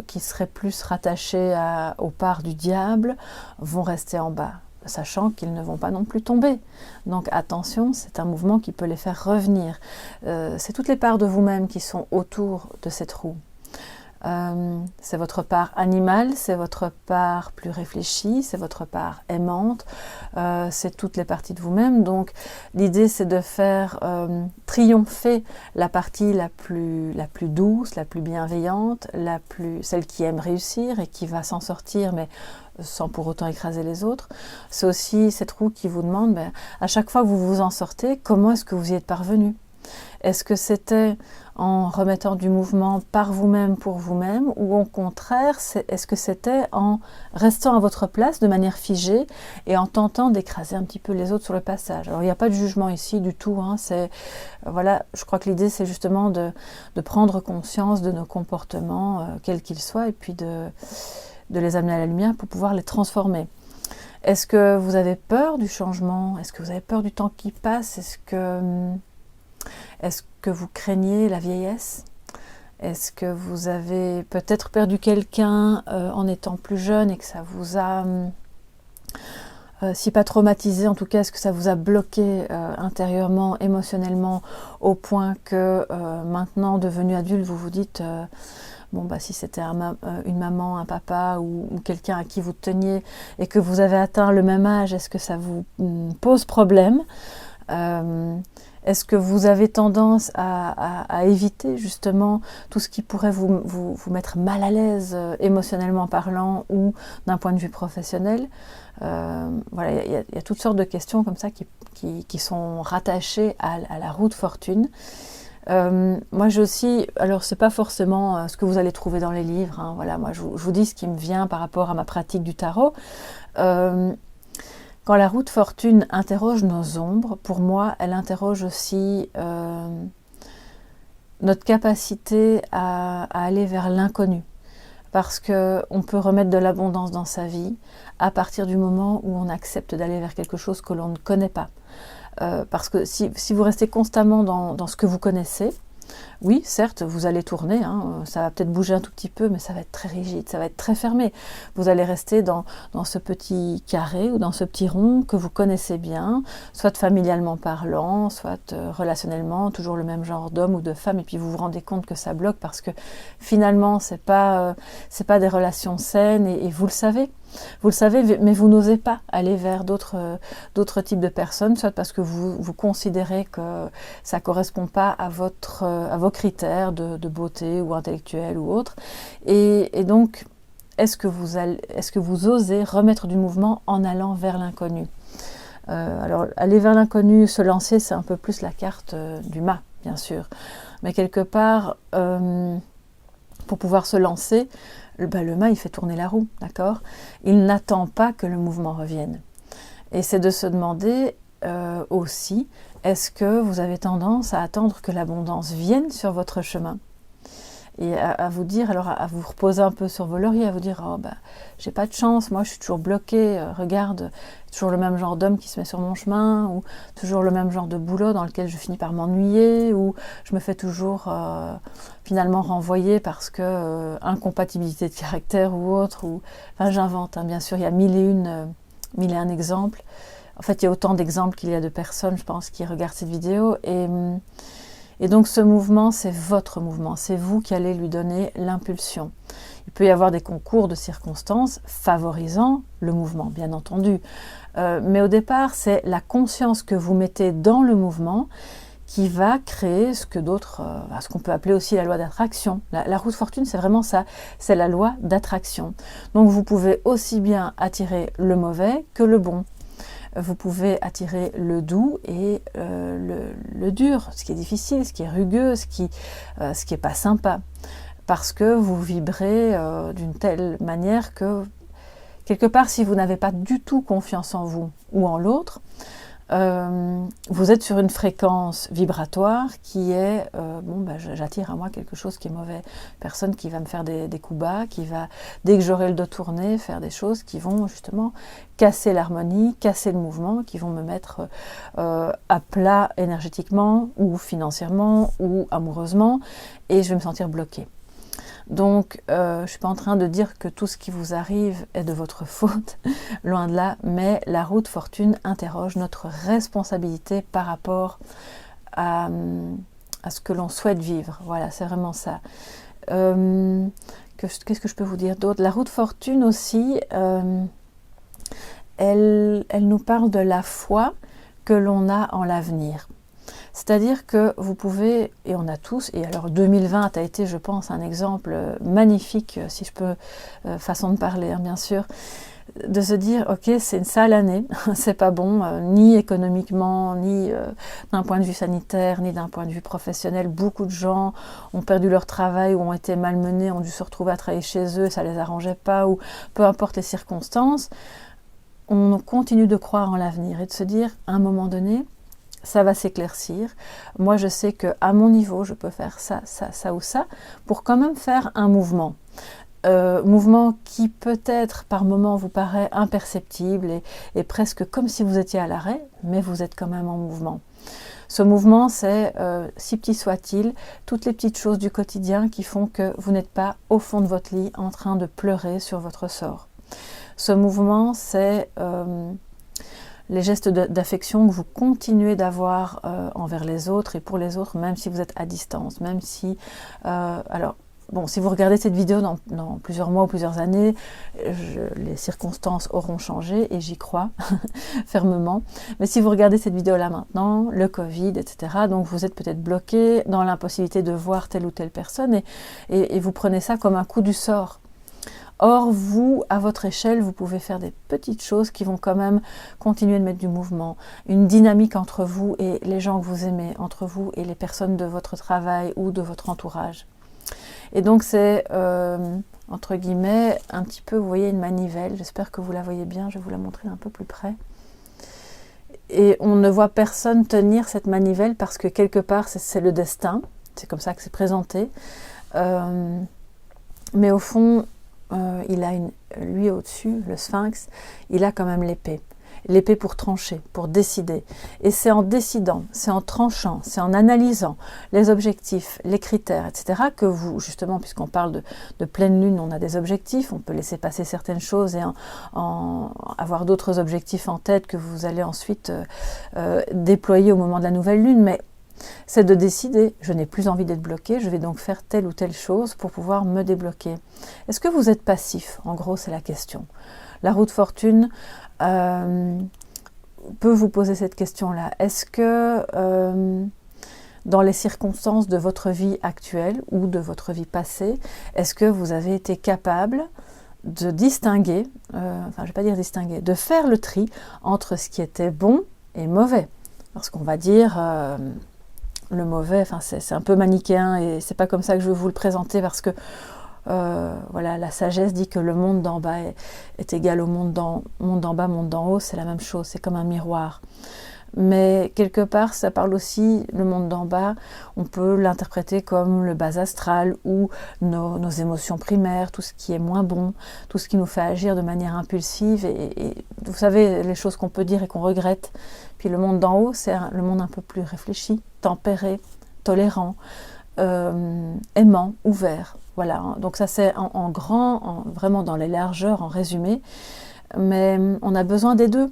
qui serait plus rattaché aux parts du diable, vont rester en bas, sachant qu'ils ne vont pas non plus tomber. Donc attention, c'est un mouvement qui peut les faire revenir. C'est toutes les parts de vous-même qui sont autour de cette roue. C'est votre part animale, c'est votre part plus réfléchie, c'est votre part aimante, c'est toutes les parties de vous-même. Donc l'idée c'est de faire triompher la partie la plus douce, la plus bienveillante, celle qui aime réussir et qui va s'en sortir, mais sans pour autant écraser les autres. C'est aussi cette roue qui vous demande, ben, à chaque fois que vous vous en sortez, comment est-ce que vous y êtes parvenu? Est-ce que c'était en remettant du mouvement par vous-même pour vous-même, ou au contraire, est-ce que c'était en restant à votre place de manière figée et en tentant d'écraser un petit peu les autres sur le passage? Alors il n'y a pas de jugement ici du tout, hein, voilà, je crois que l'idée c'est justement de prendre conscience de nos comportements, quels qu'ils soient, et puis de les amener à la lumière pour pouvoir les transformer. Est-ce que vous avez peur du changement? Est-ce que vous avez peur du temps qui passe? Est-ce que vous craignez la vieillesse? Est-ce que vous avez peut-être perdu quelqu'un en étant plus jeune et que ça vous a, si pas traumatisé, en tout cas, est-ce que ça vous a bloqué intérieurement, émotionnellement, au point que maintenant, devenu adulte, vous vous dites bon, bah, si c'était une maman, un papa ou quelqu'un à qui vous teniez et que vous avez atteint le même âge, est-ce que ça vous pose problème? Est-ce que vous avez tendance à éviter justement tout ce qui pourrait vous mettre mal à l'aise émotionnellement parlant ou d'un point de vue professionnel? Voilà, il y a toutes sortes de questions comme ça qui sont rattachées à la roue de fortune. Moi j'ai aussi, alors c'est pas forcément ce que vous allez trouver dans les livres, hein, voilà, moi je vous dis ce qui me vient par rapport à ma pratique du tarot. Quand la roue de fortune interroge nos ombres, pour moi elle interroge aussi notre capacité à aller vers l'inconnu. Parce qu'on peut remettre de l'abondance dans sa vie à partir du moment où on accepte d'aller vers quelque chose que l'on ne connaît pas. Parce que si vous restez constamment dans ce que vous connaissez, oui, certes, vous allez tourner, hein, ça va peut-être bouger un tout petit peu, mais ça va être très rigide, ça va être très fermé. Vous allez rester dans ce petit carré ou dans ce petit rond que vous connaissez bien, soit familialement parlant, soit relationnellement, toujours le même genre d'homme ou de femme, et puis vous vous rendez compte que ça bloque parce que finalement, c'est pas des relations saines, et vous le savez. Vous le savez, mais vous n'osez pas aller vers d'autres types de personnes, soit parce que vous considérez que ça ne correspond pas à vos critères de beauté ou intellectuelle ou autre. Et donc, est-ce que vous osez remettre du mouvement en allant vers l'inconnu? Alors, aller vers l'inconnu, se lancer, c'est un peu plus la carte du mât, bien sûr. Mais quelque part, pour pouvoir se lancer, le mât, il fait tourner la roue, d'accord? Il n'attend pas que le mouvement revienne. Et c'est de se demander aussi, est-ce que vous avez tendance à attendre que l'abondance vienne sur votre chemin? Et à vous dire, alors à vous reposer un peu sur vos lauriers, à vous dire, oh, bah, j'ai pas de chance, moi je suis toujours bloquée, regarde, toujours le même genre d'homme qui se met sur mon chemin, ou toujours le même genre de boulot dans lequel je finis par m'ennuyer, ou je me fais toujours finalement renvoyer parce que incompatibilité de caractère ou autre, enfin j'invente, hein, bien sûr, il y a mille et un exemples. En fait, il y a autant d'exemples qu'il y a de personnes, je pense, qui regardent cette vidéo, et donc ce mouvement, c'est votre mouvement, c'est vous qui allez lui donner l'impulsion. Il peut y avoir des concours de circonstances favorisant le mouvement, bien entendu. Mais au départ, c'est la conscience que vous mettez dans le mouvement qui va créer ce qu'on peut appeler aussi la loi d'attraction. La roue de fortune, c'est vraiment ça, c'est la loi d'attraction. Donc vous pouvez aussi bien attirer le mauvais que le bon. Vous pouvez attirer le doux et le dur, ce qui est difficile, ce qui est rugueux, ce qui est pas sympa. Parce que vous vibrez d'une telle manière que, quelque part, si vous n'avez pas du tout confiance en vous ou en l'autre, vous êtes sur une fréquence vibratoire qui est j'attire à moi quelque chose qui est mauvais, personne qui va me faire des coups bas, qui va, dès que j'aurai le dos tourné, faire des choses qui vont justement casser l'harmonie, casser le mouvement, qui vont me mettre à plat énergétiquement ou financièrement ou amoureusement, et je vais me sentir bloquée. Donc, je ne suis pas en train de dire que tout ce qui vous arrive est de votre faute, loin de là, mais la roue de fortune interroge notre responsabilité par rapport à ce que l'on souhaite vivre. Voilà, c'est vraiment ça. Qu'est-ce que je peux vous dire d'autre? La roue de fortune aussi, elle nous parle de la foi que l'on a en l'avenir. C'est-à-dire que vous pouvez, et on a tous, et alors 2020 a été, je pense, un exemple magnifique, si je peux, façon de parler, hein, bien sûr, de se dire, ok, c'est une sale année, c'est pas bon, ni économiquement, ni d'un point de vue sanitaire, ni d'un point de vue professionnel. Beaucoup de gens ont perdu leur travail ou ont été malmenés, ont dû se retrouver à travailler chez eux, ça les arrangeait pas, ou peu importe les circonstances. On continue de croire en l'avenir et de se dire, à un moment donné, ça va s'éclaircir. Moi, je sais qu'à mon niveau, je peux faire ça, ça, ça ou ça, pour quand même faire un mouvement. Mouvement qui peut-être par moment vous paraît imperceptible et presque comme si vous étiez à l'arrêt, mais vous êtes quand même en mouvement. Ce mouvement, c'est, si petit soit-il, toutes les petites choses du quotidien qui font que vous n'êtes pas au fond de votre lit en train de pleurer sur votre sort. Ce mouvement, c'est les gestes d'affection que vous continuez d'avoir envers les autres et pour les autres, même si vous êtes à distance, même si... alors, bon, si vous regardez cette vidéo dans plusieurs mois ou plusieurs années, les circonstances auront changé et j'y crois fermement. Mais si vous regardez cette vidéo-là maintenant, le Covid, etc., donc vous êtes peut-être bloqué dans l'impossibilité de voir telle ou telle personne et vous prenez ça comme un coup du sort. Or, vous, à votre échelle, vous pouvez faire des petites choses qui vont quand même continuer de mettre du mouvement, une dynamique entre vous et les gens que vous aimez, entre vous et les personnes de votre travail ou de votre entourage. Et donc c'est, entre guillemets, un petit peu, vous voyez, une manivelle. J'espère que vous la voyez bien, je vais vous la montrer un peu plus près. Et on ne voit personne tenir cette manivelle parce que quelque part, c'est le destin. C'est comme ça que c'est présenté. Mais au fond, il a lui au-dessus, le sphinx, il a quand même l'épée. L'épée pour trancher, pour décider. Et c'est en décidant, c'est en tranchant, c'est en analysant les objectifs, les critères, etc. que vous, justement, puisqu'on parle de pleine lune, on a des objectifs, on peut laisser passer certaines choses et avoir d'autres objectifs en tête que vous allez ensuite déployer au moment de la nouvelle lune. Mais c'est de décider, je n'ai plus envie d'être bloqué, je vais donc faire telle ou telle chose pour pouvoir me débloquer. Est-ce que vous êtes passif? En gros, c'est la question. La roue de fortune peut vous poser cette question-là. Est-ce que dans les circonstances de votre vie actuelle ou de votre vie passée, est-ce que vous avez été capable de distinguer, enfin je ne vais pas dire distinguer, de faire le tri entre ce qui était bon et mauvais? Parce qu'on va dire le mauvais, enfin c'est un peu manichéen et c'est pas comme ça que je veux vous le présenter parce que voilà, la sagesse dit que le monde d'en bas est égal au monde d'en bas, monde d'en haut, c'est la même chose, c'est comme un miroir. Mais quelque part, ça parle aussi, le monde d'en bas, on peut l'interpréter comme le bas astral ou nos émotions primaires, tout ce qui est moins bon, tout ce qui nous fait agir de manière impulsive et vous savez, les choses qu'on peut dire et qu'on regrette. Puis le monde d'en haut, c'est le monde un peu plus réfléchi, tempéré, tolérant, aimant, ouvert. Voilà, donc ça c'est en grand, vraiment dans les largeurs, en résumé. Mais on a besoin des deux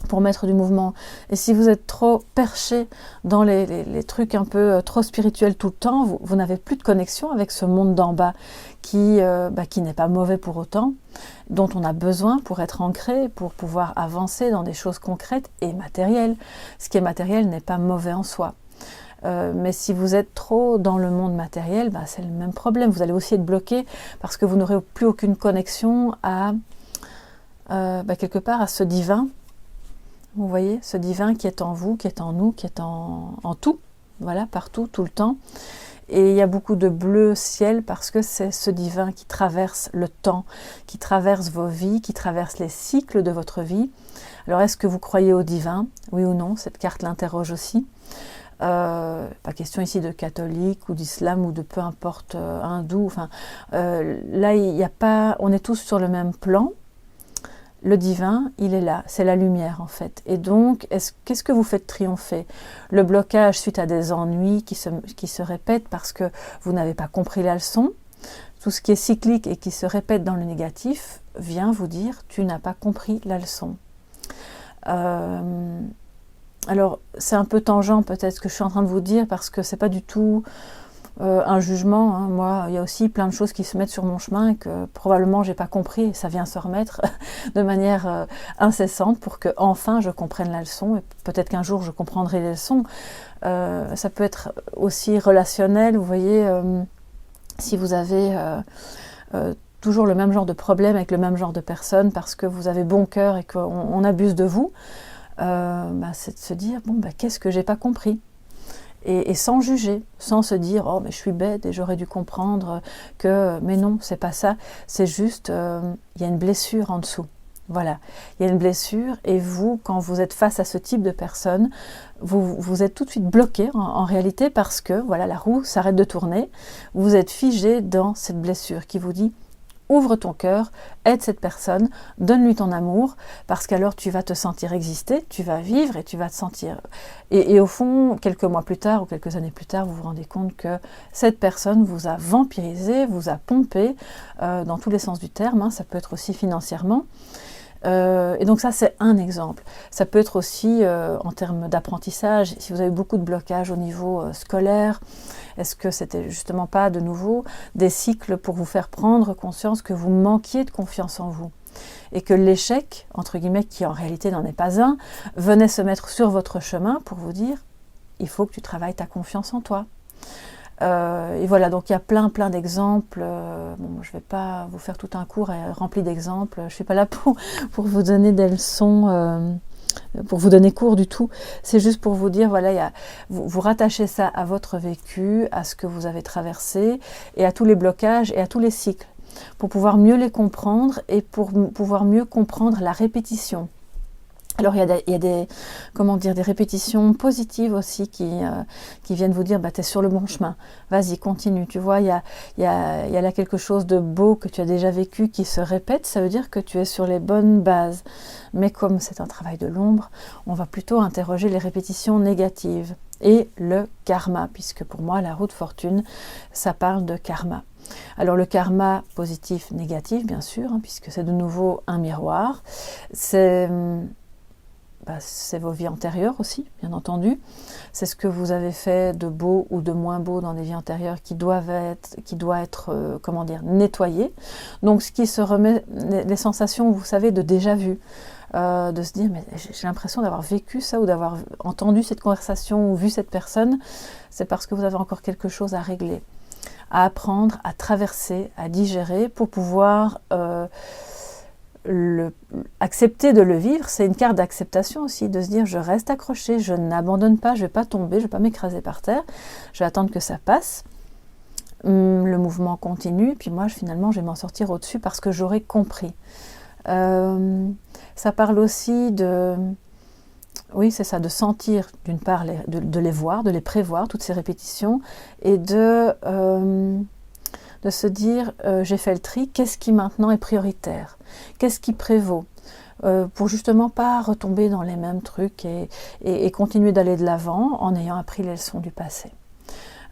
pour mettre du mouvement. Et si vous êtes trop perché dans les trucs un peu trop spirituels tout le temps, vous n'avez plus de connexion avec ce monde d'en bas qui n'est pas mauvais pour autant, dont on a besoin pour être ancré, pour pouvoir avancer dans des choses concrètes et matérielles. Ce qui est matériel n'est pas mauvais en soi. Mais si vous êtes trop dans le monde matériel, c'est le même problème. Vous allez aussi être bloqué parce que vous n'aurez plus aucune connexion à quelque part à ce divin. Vous voyez, ce divin qui est en vous, qui est en nous, qui est en tout, voilà, partout, tout le temps. Et il y a beaucoup de bleu ciel parce que c'est ce divin qui traverse le temps, qui traverse vos vies, qui traverse les cycles de votre vie. Alors est-ce que vous croyez au divin? Oui ou non? Cette carte l'interroge aussi. Pas question ici de catholique ou d'islam ou de peu importe hindou. Enfin, là, il n'y a pas. On est tous sur le même plan. Le divin, il est là, c'est la lumière en fait. Et donc, qu'est-ce que vous faites triompher? Le blocage suite à des ennuis qui se répètent parce que vous n'avez pas compris la leçon. Tout ce qui est cyclique et qui se répète dans le négatif vient vous dire tu n'as pas compris la leçon. Alors, c'est un peu tangent peut-être ce que je suis en train de vous dire parce que c'est pas du tout un jugement. Hein. Moi, il y a aussi plein de choses qui se mettent sur mon chemin et que probablement j'ai pas compris et ça vient se remettre de manière incessante pour que enfin je comprenne la leçon et peut-être qu'un jour je comprendrai les leçons. Ça peut être aussi relationnel, vous voyez, si vous avez toujours le même genre de problème avec le même genre de personne parce que vous avez bon cœur et qu'on abuse de vous, c'est de se dire qu'est-ce que j'ai pas compris? Et sans juger, sans se dire oh mais je suis bête et j'aurais dû comprendre que mais non c'est pas ça, c'est juste il y a une blessure en dessous Voilà, il y a une blessure et vous, quand vous êtes face à ce type de personne, vous êtes tout de suite bloqué en réalité parce que voilà, la roue s'arrête de tourner. Vous êtes figé dans cette blessure qui vous dit ouvre ton cœur, aide cette personne, donne-lui ton amour, parce qu'alors tu vas te sentir exister, tu vas vivre et tu vas te sentir... Et au fond, quelques mois plus tard ou quelques années plus tard, vous vous rendez compte que cette personne vous a vampirisé, vous a pompé, dans tous les sens du terme, hein, ça peut être aussi financièrement. Et donc ça, c'est un exemple. Ça peut être aussi en termes d'apprentissage, si vous avez beaucoup de blocages au niveau scolaire, est-ce que c'était justement pas de nouveau des cycles pour vous faire prendre conscience que vous manquiez de confiance en vous et que l'échec, entre guillemets, qui en réalité n'en est pas un, venait se mettre sur votre chemin pour vous dire « il faut que tu travailles ta confiance en toi ». Et voilà, donc il y a plein d'exemples. Bon, je ne vais pas vous faire tout un cours rempli d'exemples. Je ne suis pas là pour vous donner des leçons, pour vous donner cours du tout. C'est juste pour vous dire, voilà, vous rattachez ça à votre vécu, à ce que vous avez traversé, et à tous les blocages et à tous les cycles, pour pouvoir mieux les comprendre et pour pouvoir mieux comprendre la répétition. Alors il y a des, comment dire, des répétitions positives aussi qui viennent vous dire tu es sur le bon chemin, vas-y continue, tu vois, il y a là quelque chose de beau que tu as déjà vécu qui se répète, ça veut dire que tu es sur les bonnes bases. Mais comme c'est un travail de l'ombre, on va plutôt interroger les répétitions négatives et le karma, puisque pour moi la roue de fortune, ça parle de karma. Alors le karma positif, négatif bien sûr, hein, puisque c'est de nouveau un miroir, c'est vos vies antérieures aussi, bien entendu. C'est ce que vous avez fait de beau ou de moins beau dans des vies antérieures qui doit être comment dire, nettoyé. Donc ce qui se remet, les sensations, vous savez, de déjà vu, de se dire, mais j'ai l'impression d'avoir vécu ça ou d'avoir entendu cette conversation ou vu cette personne, c'est parce que vous avez encore quelque chose à régler, à apprendre, à traverser, à digérer pour pouvoir... accepter de le vivre, c'est une carte d'acceptation aussi, de se dire je reste accroché, je n'abandonne pas, je ne vais pas tomber, je ne vais pas m'écraser par terre, je vais attendre que ça passe, le mouvement continue, et puis moi finalement je vais m'en sortir au-dessus parce que j'aurai compris. Ça parle aussi de... Oui, c'est ça, de sentir d'une part, de les voir, de les prévoir, toutes ces répétitions, et de se dire j'ai fait le tri, qu'est-ce qui maintenant est prioritaire, qu'est-ce qui prévaut, pour justement pas retomber dans les mêmes trucs et continuer d'aller de l'avant en ayant appris les leçons du passé.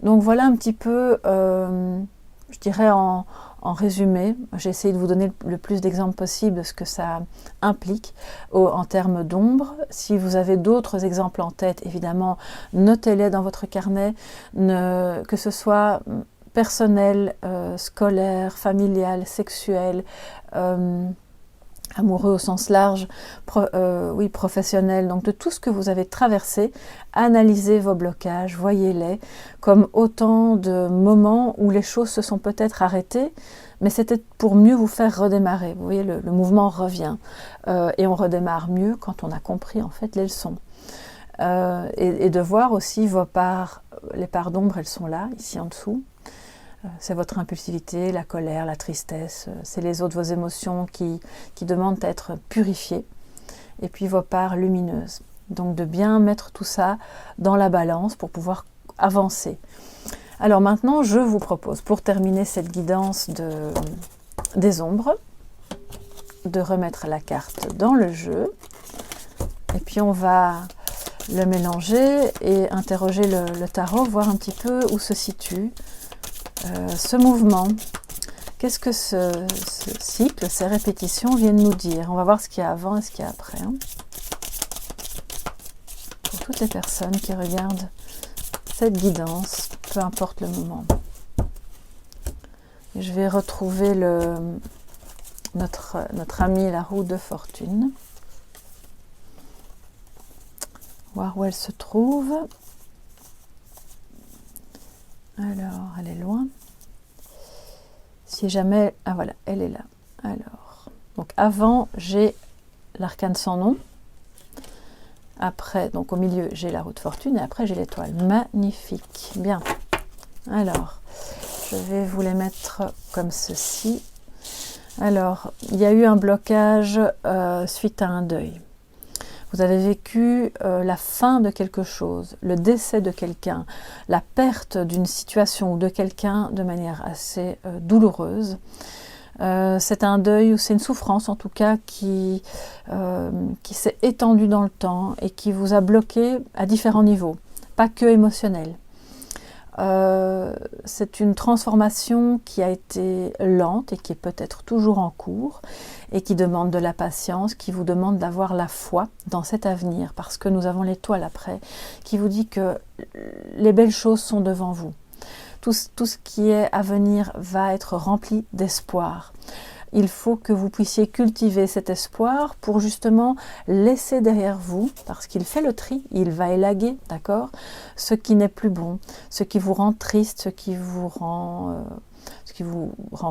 Donc voilà un petit peu, je dirais en résumé, j'ai essayé de vous donner le plus d'exemples possible de ce que ça implique en termes d'ombre. Si vous avez d'autres exemples en tête, évidemment, notez-les dans votre carnet, que ce soit personnel, scolaire, familial, sexuel, amoureux au sens large, oui, professionnel, donc de tout ce que vous avez traversé, analysez vos blocages, voyez-les comme autant de moments où les choses se sont peut-être arrêtées, mais c'était pour mieux vous faire redémarrer. Vous voyez, le mouvement revient, et on redémarre mieux quand on a compris en fait les leçons. Et de voir aussi vos parts, les parts d'ombre, elles sont là, ici en dessous. C'est votre impulsivité, la colère, la tristesse, c'est les autres, vos émotions qui demandent à être purifiées. Et puis vos parts lumineuses. Donc de bien mettre tout ça dans la balance pour pouvoir avancer. Alors maintenant, je vous propose, pour terminer cette guidance des ombres, de remettre la carte dans le jeu. Et puis on va le mélanger et interroger le tarot, voir un petit peu où se situe ce mouvement. Qu'est-ce que ce cycle, ces répétitions viennent nous dire? On va voir ce qu'il y a avant et ce qu'il y a après. Hein. Pour toutes les personnes qui regardent cette guidance, peu importe le moment. Et je vais retrouver notre amie la roue de fortune. Voir où elle se trouve. Alors, elle est loin. Si jamais... Ah voilà, elle est là. Alors, donc avant, j'ai l'arcane sans nom. Après, donc au milieu, j'ai la roue de fortune. Et après, j'ai l'étoile. Magnifique. Bien. Alors, je vais vous les mettre comme ceci. Alors, il y a eu un blocage suite à un deuil. Vous avez vécu la fin de quelque chose, le décès de quelqu'un, la perte d'une situation ou de quelqu'un de manière assez douloureuse. C'est un deuil ou c'est une souffrance en tout cas qui s'est étendue dans le temps et qui vous a bloqué à différents niveaux, pas que émotionnel. C'est une transformation qui a été lente et qui est peut-être toujours en cours et qui demande de la patience, qui vous demande d'avoir la foi dans cet avenir parce que nous avons l'étoile après qui vous dit que les belles choses sont devant vous. Tout ce qui est à venir va être rempli d'espoir. Il faut que vous puissiez cultiver cet espoir pour justement laisser derrière vous, parce qu'il fait le tri, il va élaguer, d'accord, ce qui n'est plus bon, ce qui vous rend triste, ce qui vous rend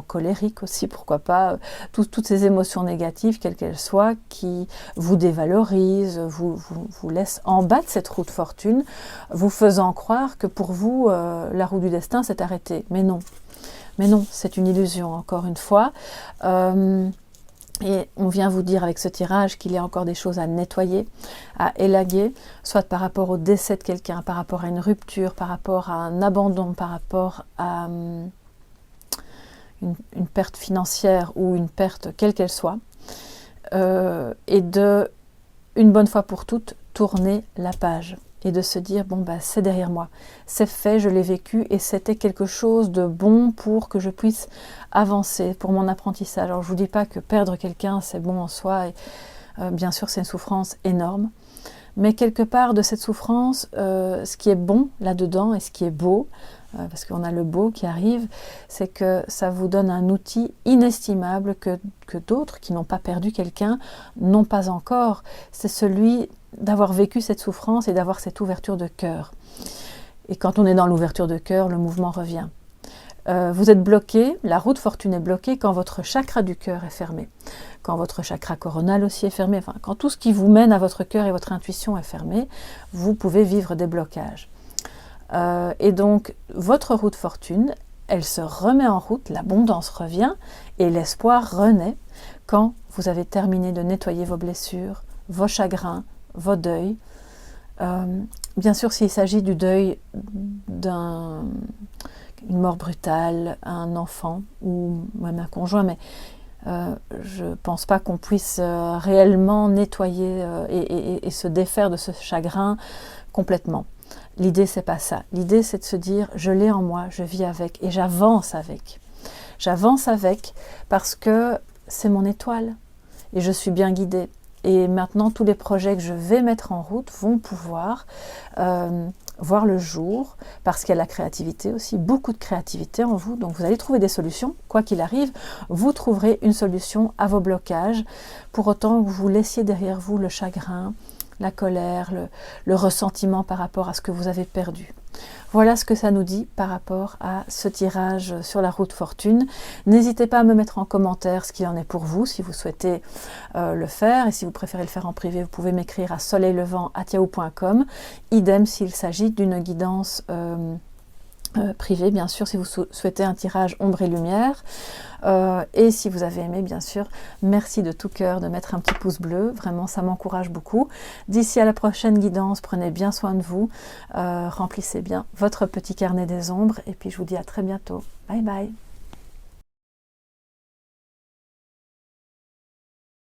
colérique aussi, pourquoi pas, toutes ces émotions négatives, quelles qu'elles soient, qui vous dévalorisent, vous laissent en bas de cette roue de fortune, vous faisant croire que pour vous, la roue du destin s'est arrêtée. Mais non. Mais non, c'est une illusion, encore une fois. Et on vient vous dire avec ce tirage qu'il y a encore des choses à nettoyer, à élaguer, soit par rapport au décès de quelqu'un, par rapport à une rupture, par rapport à un abandon, par rapport à une perte financière ou une perte quelle qu'elle soit. Et de, une bonne fois pour toutes, tourner la page. Et de se dire, bon, bah, c'est derrière moi, c'est fait, je l'ai vécu, et c'était quelque chose de bon pour que je puisse avancer, pour mon apprentissage. Alors, je ne vous dis pas que perdre quelqu'un, c'est bon en soi, et bien sûr, c'est une souffrance énorme, mais quelque part de cette souffrance, ce qui est bon là-dedans, et ce qui est beau, parce qu'on a le beau qui arrive, c'est que ça vous donne un outil inestimable que d'autres qui n'ont pas perdu quelqu'un n'ont pas encore. C'est celui d'avoir vécu cette souffrance et d'avoir cette ouverture de cœur. Et quand on est dans l'ouverture de cœur, le mouvement revient. Vous êtes bloqué, la roue de fortune est bloquée quand votre chakra du cœur est fermé, quand votre chakra coronal aussi est fermé, enfin, quand tout ce qui vous mène à votre cœur et votre intuition est fermé, vous pouvez vivre des blocages. Et donc, votre roue de fortune, elle se remet en route, l'abondance revient et l'espoir renaît quand vous avez terminé de nettoyer vos blessures, vos chagrins, vos deuils. Bien sûr, s'il s'agit du deuil d'une mort brutale, un enfant ou même un conjoint, mais je ne pense pas qu'on puisse réellement nettoyer et se défaire de ce chagrin complètement. L'idée, c'est pas ça. L'idée, c'est de se dire, je l'ai en moi, je vis avec et j'avance avec. J'avance avec parce que c'est mon étoile et je suis bien guidée. Et maintenant, tous les projets que je vais mettre en route vont pouvoir voir le jour, parce qu'il y a la créativité aussi, beaucoup de créativité en vous. Donc vous allez trouver des solutions, quoi qu'il arrive, vous trouverez une solution à vos blocages, pour autant que vous laissiez derrière vous le chagrin, la colère, le ressentiment par rapport à ce que vous avez perdu. Voilà ce que ça nous dit par rapport à ce tirage sur la roue de fortune. N'hésitez pas à me mettre en commentaire ce qu'il en est pour vous, si vous souhaitez le faire. Et si vous préférez le faire en privé, vous pouvez m'écrire à soleillevent@yahoo.com. Idem s'il s'agit d'une guidance privée, bien sûr, si vous souhaitez un tirage ombre et lumière. Et si vous avez aimé, bien sûr, merci de tout cœur de mettre un petit pouce bleu, vraiment ça m'encourage beaucoup. D'ici à la prochaine guidance, prenez bien soin de vous, remplissez bien votre petit carnet des ombres et puis je vous dis à très bientôt. Bye bye.